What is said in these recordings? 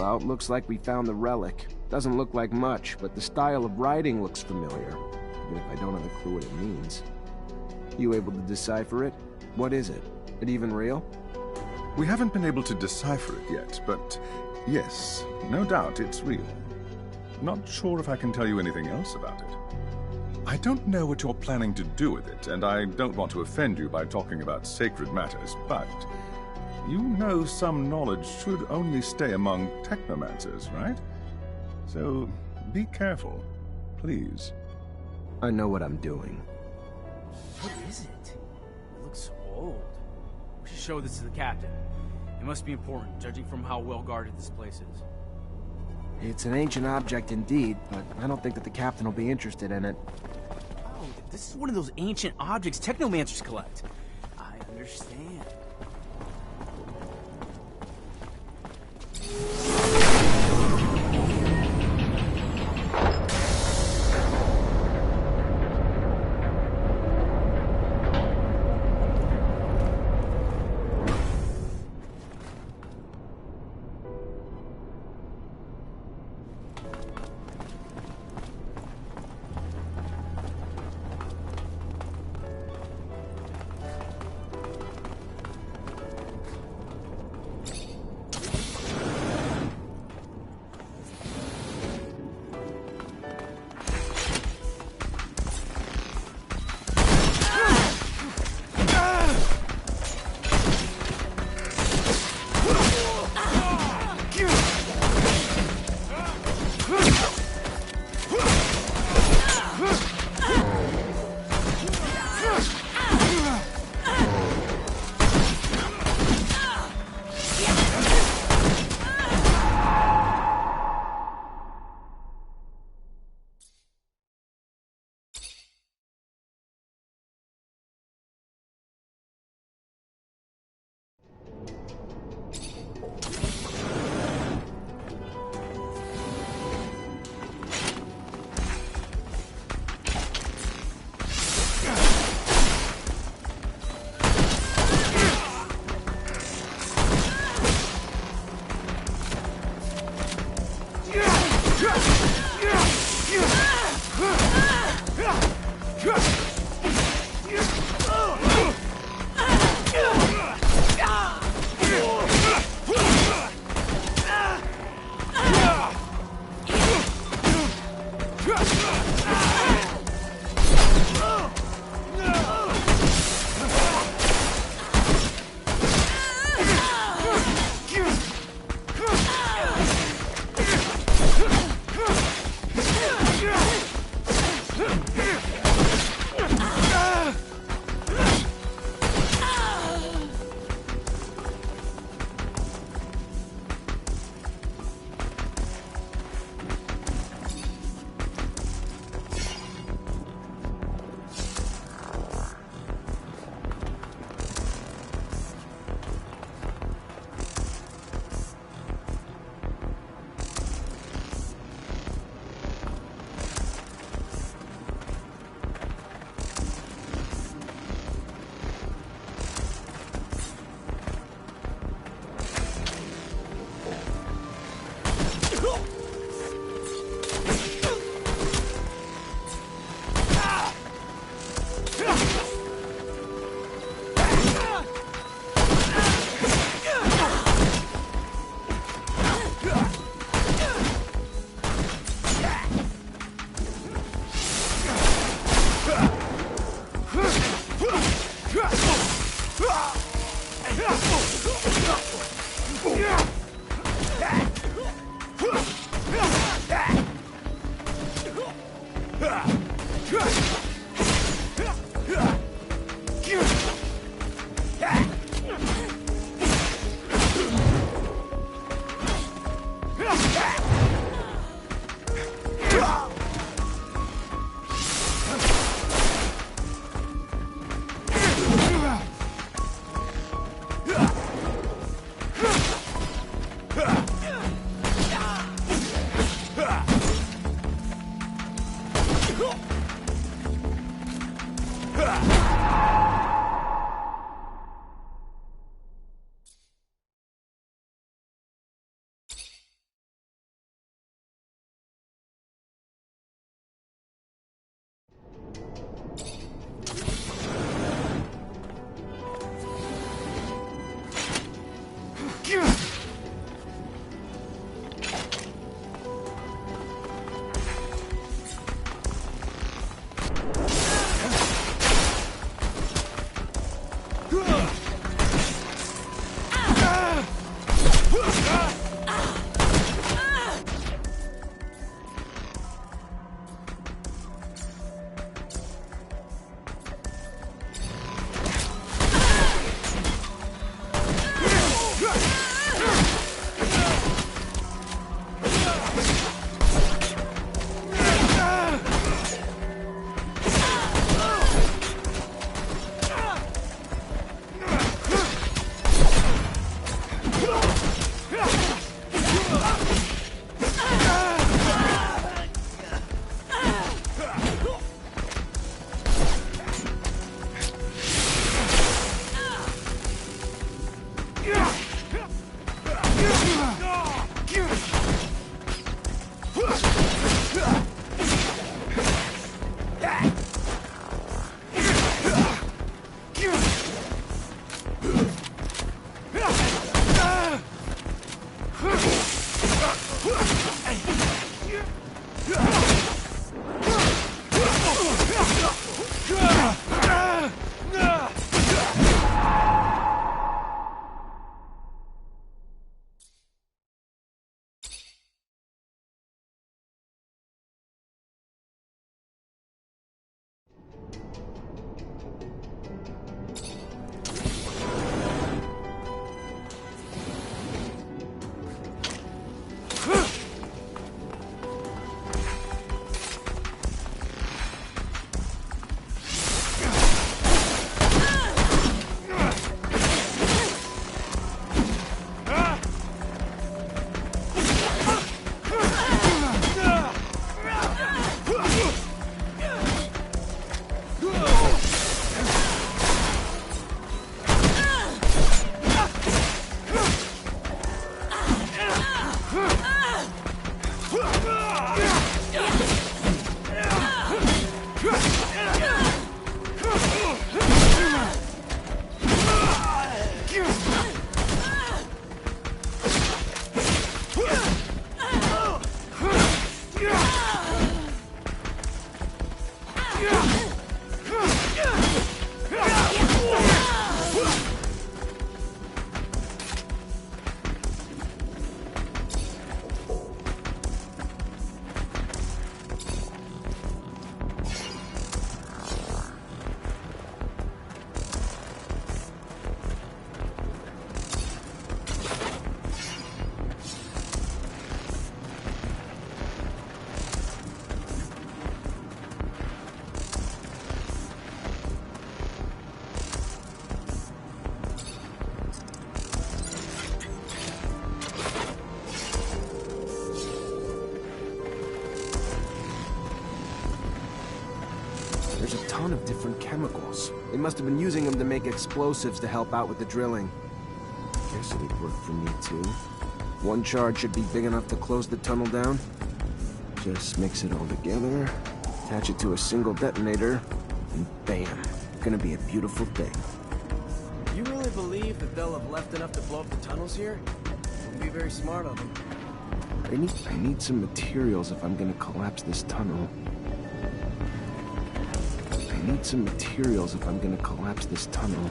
out, looks like we found the relic. Doesn't look like much, but the style of writing looks familiar, even if I don't have a clue what it means. You able to decipher it? What is it? It even real? We haven't been able to decipher it yet, but yes, no doubt it's real. Not sure if I can tell you anything else about it. I don't know what you're planning to do with it, and I don't want to offend you by talking about sacred matters, but you know some knowledge should only stay among Technomancers, right? So be careful, please. I know what I'm doing. What is it? It looks old. We should show this to the captain. It must be important, judging from how well guarded this place is. It's an ancient object indeed, but I don't think that the captain will be interested in it. Oh, this is one of those ancient objects Technomancers collect. I understand. There's a ton of different chemicals. They must have been using them to make explosives to help out with the drilling. Guess it'd work for me too. One charge should be big enough to close the tunnel down. Just mix it all together, attach it to a single detonator, and bam. Gonna be a beautiful thing. You really believe that they'll have left enough to blow up the tunnels here? Wouldn't be very smart of them. I need some materials if I'm gonna collapse this tunnel. I need some materials if I'm gonna collapse this tunnel.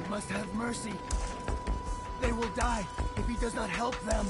Must have mercy. They will die if he does not help them.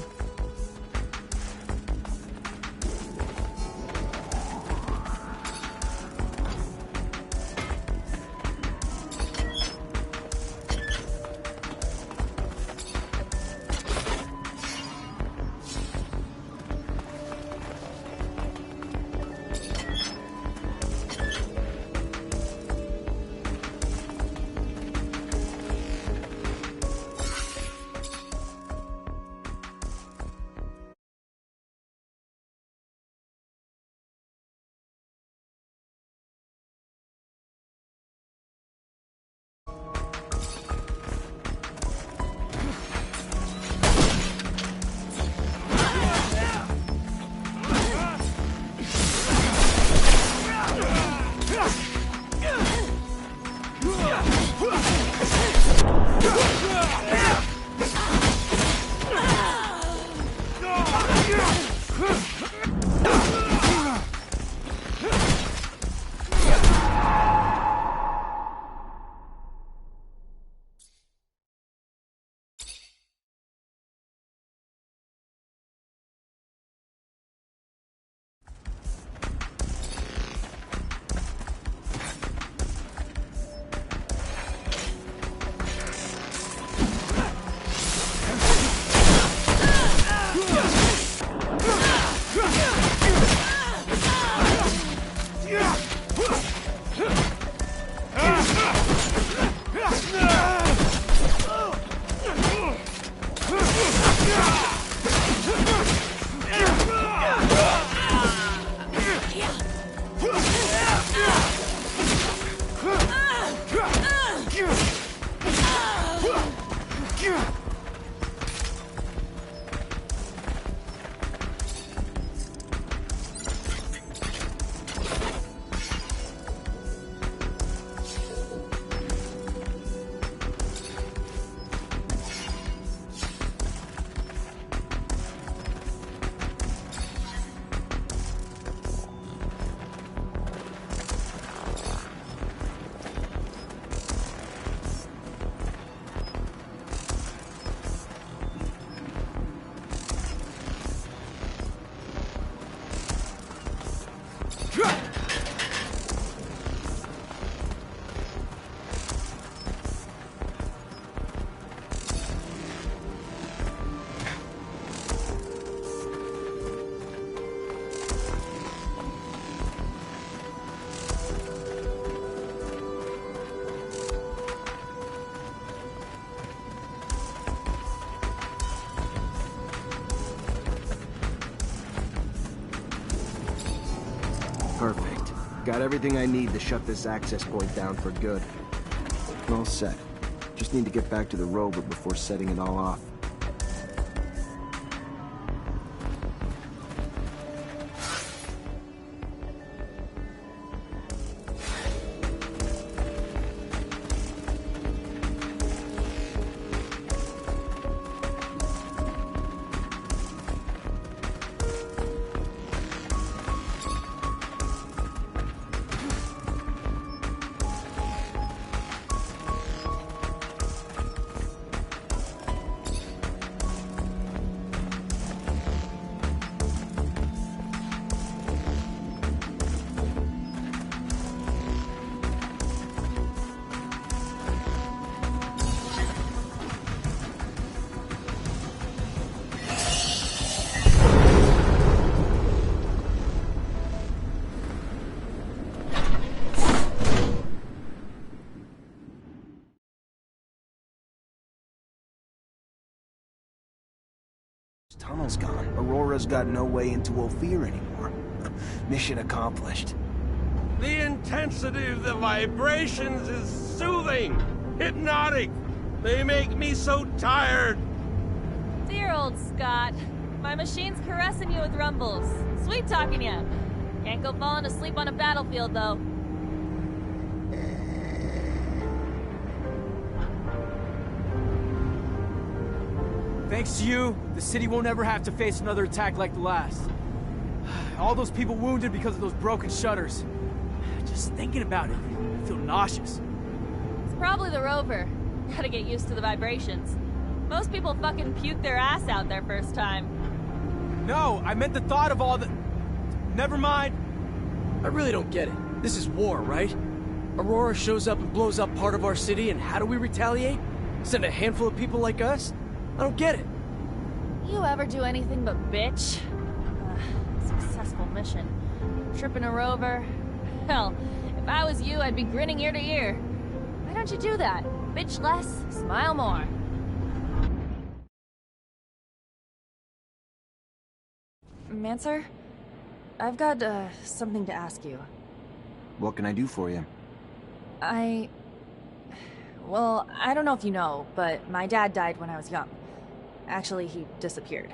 Perfect. Got everything I need to shut this access point down for good. All set. Just need to get back to the rover before setting it all off. Tunnel's gone. Aurora's got no way into Ophir anymore. Mission accomplished. The intensity of the vibrations is soothing, hypnotic. They make me so tired. Dear old Scott. My machine's caressing you with rumbles. Sweet talking you. Can't go falling asleep on a battlefield, though. Thanks to you, the city won't ever have to face another attack like the last. All those people wounded because of those broken shutters. Just thinking about it, I feel nauseous. It's probably the rover. Gotta get used to the vibrations. Most people fucking puke their ass out their first time. No, I meant the thought of all the... Never mind. I really don't get it. This is war, right? Aurora shows up and blows up part of our city, and how do we retaliate? Send a handful of people like us? I don't get it. You ever do anything but bitch? Successful mission. Tripping a rover. Hell, if I was you, I'd be grinning ear to ear. Why don't you do that? Bitch less, smile more. Mancer? I've got, something to ask you. What can I do for you? Well, I don't know if you know, but my dad died when I was young. Actually, he disappeared.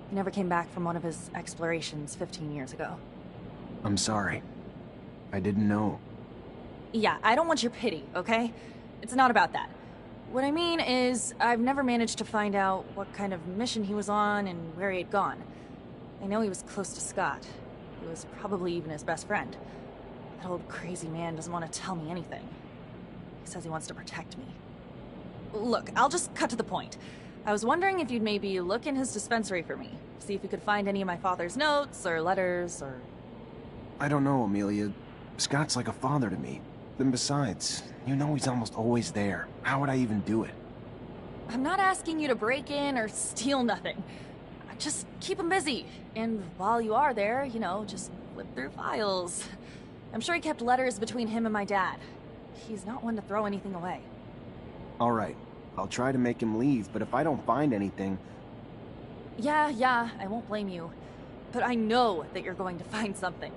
He never came back from one of his explorations 15 years ago. I'm sorry. I didn't know. Yeah, I don't want your pity, okay? It's not about that. What I mean is, I've never managed to find out what kind of mission he was on and where he had gone. I know he was close to Scott. He was probably even his best friend. That old crazy man doesn't want to tell me anything. He says he wants to protect me. Look, I'll just cut to the point. I was wondering if you'd maybe look in his dispensary for me. See if you could find any of my father's notes, or letters, or... I don't know, Amelia. Scott's like a father to me. Then besides, you know he's almost always there. How would I even do it? I'm not asking you to break in or steal nothing. Just keep him busy. And while you are there, you know, just flip through files. I'm sure he kept letters between him and my dad. He's not one to throw anything away. All right. I'll try to make him leave, but if I don't find anything... Yeah, I won't blame you. But I know that you're going to find something.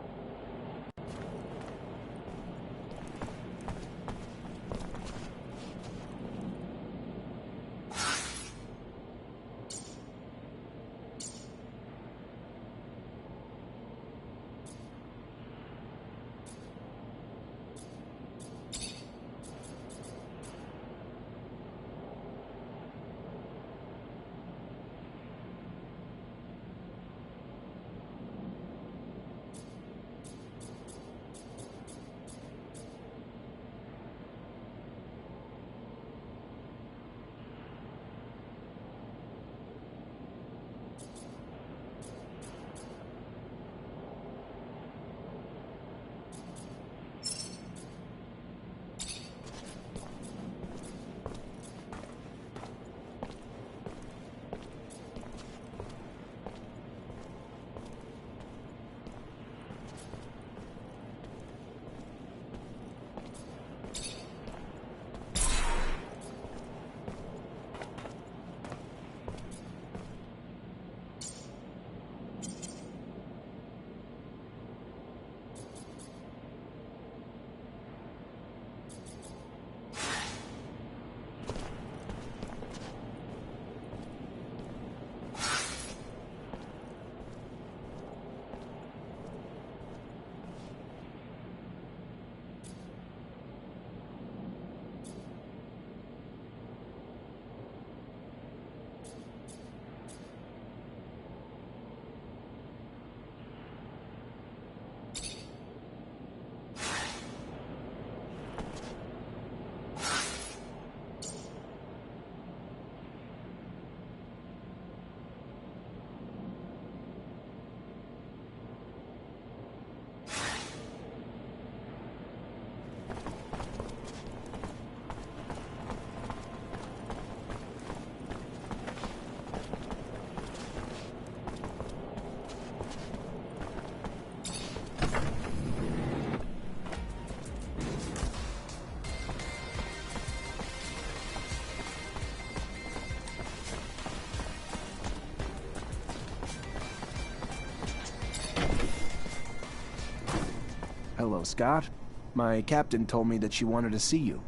Hello, Scott. My captain told me that she wanted to see you.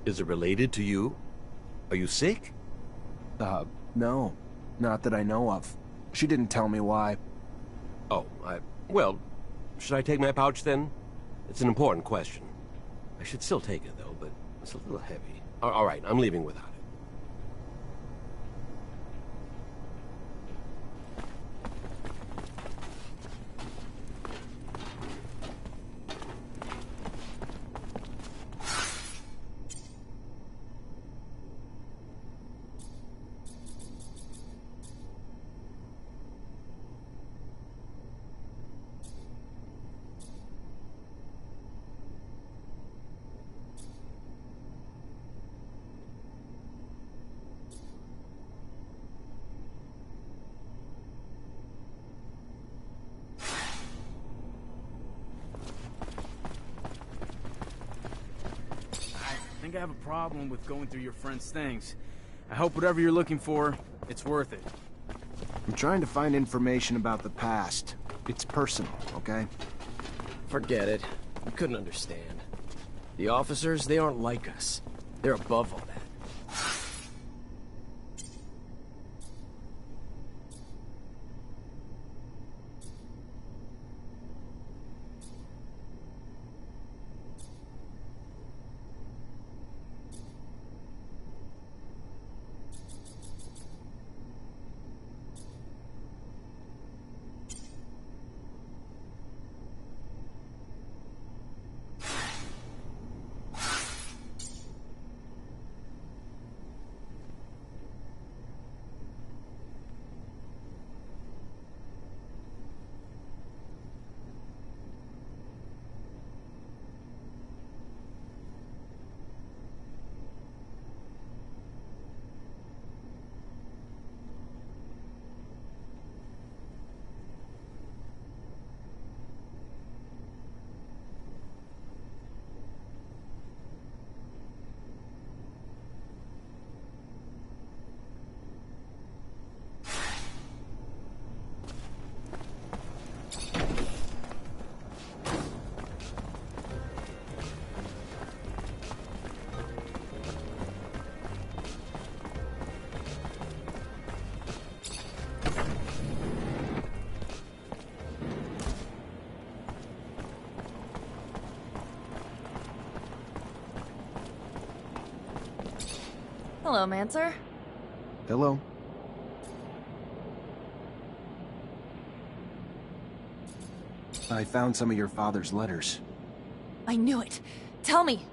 Is it related to you? Are you sick? No. Not that I know of. She didn't tell me why. Oh, well, should I take my pouch then? It's an important question. I should still take it though, but it's a little heavy. All right, I'm leaving without it. I think I have a problem with going through your friend's things. I hope whatever you're looking for, it's worth it. I'm trying to find information about the past. It's personal, okay? Forget it. You couldn't understand. The officers, they aren't like us. They're above all that. Hello, Mancer. Hello? I found some of your father's letters. I knew it. Tell me.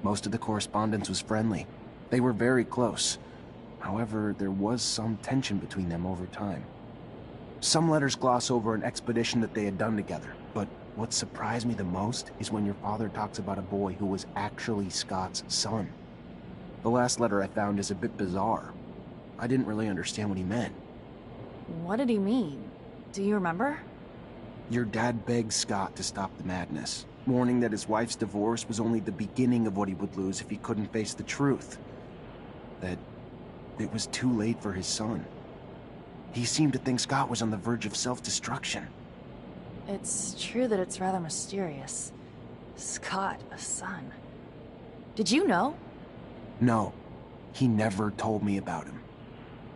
Most of the correspondence was friendly. They were very close. However, there was some tension between them over time. Some letters gloss over an expedition that they had done together, but what surprised me the most is when your father talks about a boy who was actually Scott's son. The last letter I found is a bit bizarre. I didn't really understand what he meant. What did he mean? Do you remember? Your dad begged Scott to stop the madness, warning that his wife's divorce was only the beginning of what he would lose if he couldn't face the truth. That it was too late for his son. He seemed to think Scott was on the verge of self-destruction. It's true that it's rather mysterious. Scott, a son. Did you know? No, he never told me about him.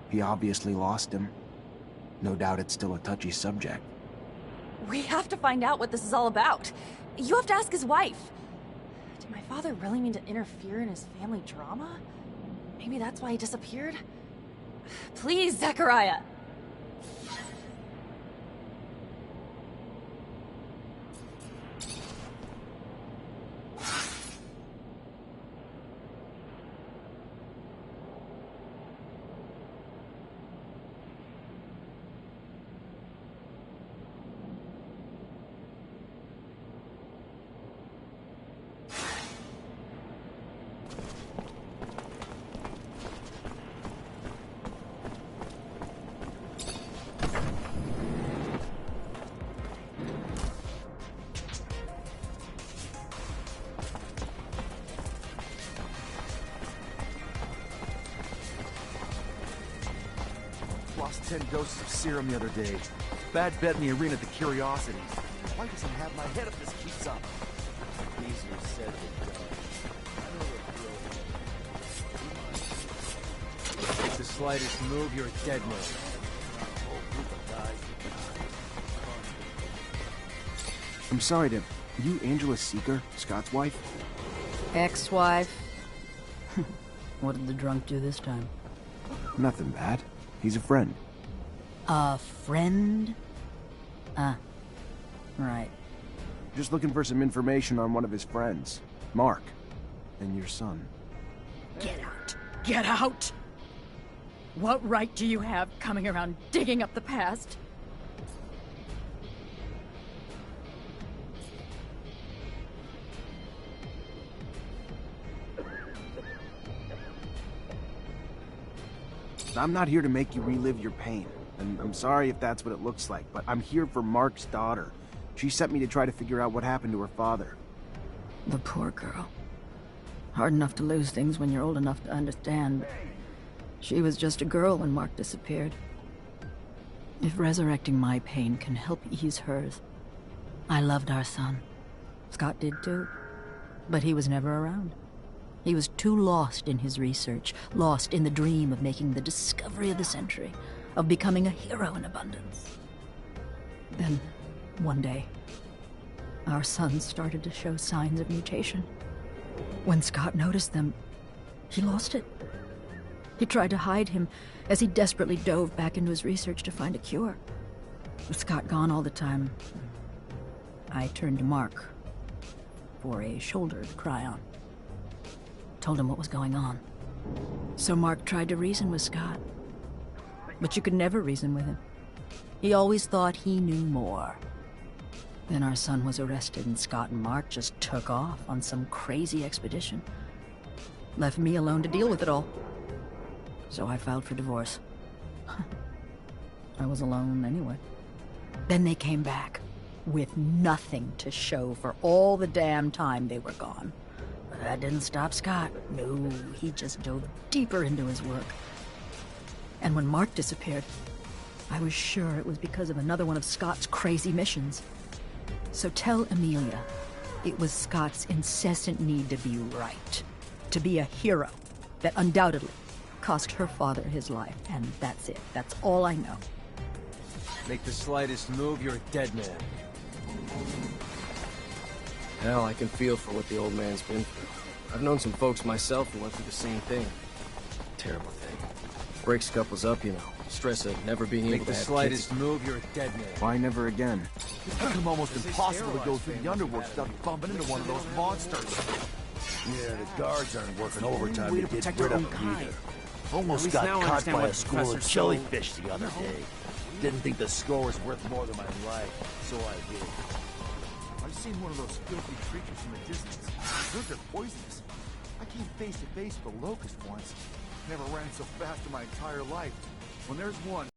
He obviously lost him. No doubt it's still a touchy subject. We have to find out what this is all about. You have to ask his wife. Did my father really mean to interfere in his family drama? Maybe that's why he disappeared? Please, Zechariah! Lost 10 doses of serum the other day. Bad bet in the arena at the Curiosities. Why doesn't have my head if this keeps up? Easier said than done. Make the slightest move, you're a dead man. I'm sorry, Are you Angela Seeker, Scott's wife? Ex-wife? What did the drunk do this time? Nothing bad. He's a friend. A friend? Right. Just looking for some information on one of his friends, Mark, and your son. Get out! Get out! What right do you have coming around digging up the past? I'm not here to make you relive your pain, and I'm sorry if that's what it looks like, but I'm here for Mark's daughter. She sent me to try to figure out what happened to her father. The poor girl. Hard enough to lose things when you're old enough to understand. She was just a girl when Mark disappeared. If resurrecting my pain can help ease hers. I loved our son. Scott did too. But he was never around. He was too lost in his research, lost in the dream of making the discovery of the century, of becoming a hero in abundance. Then, one day, our son started to show signs of mutation. When Scott noticed them, he lost it. He tried to hide him as he desperately dove back into his research to find a cure. With Scott gone all the time, I turned to Mark for a shoulder to cry on. Told him what was going on. So Mark tried to reason with Scott. But you could never reason with him. He always thought he knew more. Then our son was arrested and Scott and Mark just took off on some crazy expedition. Left me alone to deal with it all. So I filed for divorce. I was alone anyway. Then they came back with nothing to show for all the damn time they were gone. But that didn't stop Scott. No, he just dove deeper into his work. And when Mark disappeared, I was sure it was because of another one of Scott's crazy missions. So tell Amelia it was Scott's incessant need to be right, to be a hero that undoubtedly cost her father his life, and that's it. That's all I know. Make the slightest move, you're a dead man. Hell, I can feel for what the old man's been through. I've known some folks myself who went through the same thing. Terrible thing. Breaks couples up, you know. Stress of never being able to have Make the slightest move, you're a dead man. Why never again? It's become almost impossible to go through the underworld without bumping into one of those monsters. Yeah, the guards aren't working overtime to get rid of them either. Almost got caught by a school of jellyfish the other day. Didn't think the score was worth more than my life, so I did. I've seen one of those filthy creatures from a distance. Those are poisonous. I came face to face with a locust once. Never ran so fast in my entire life. When there's one...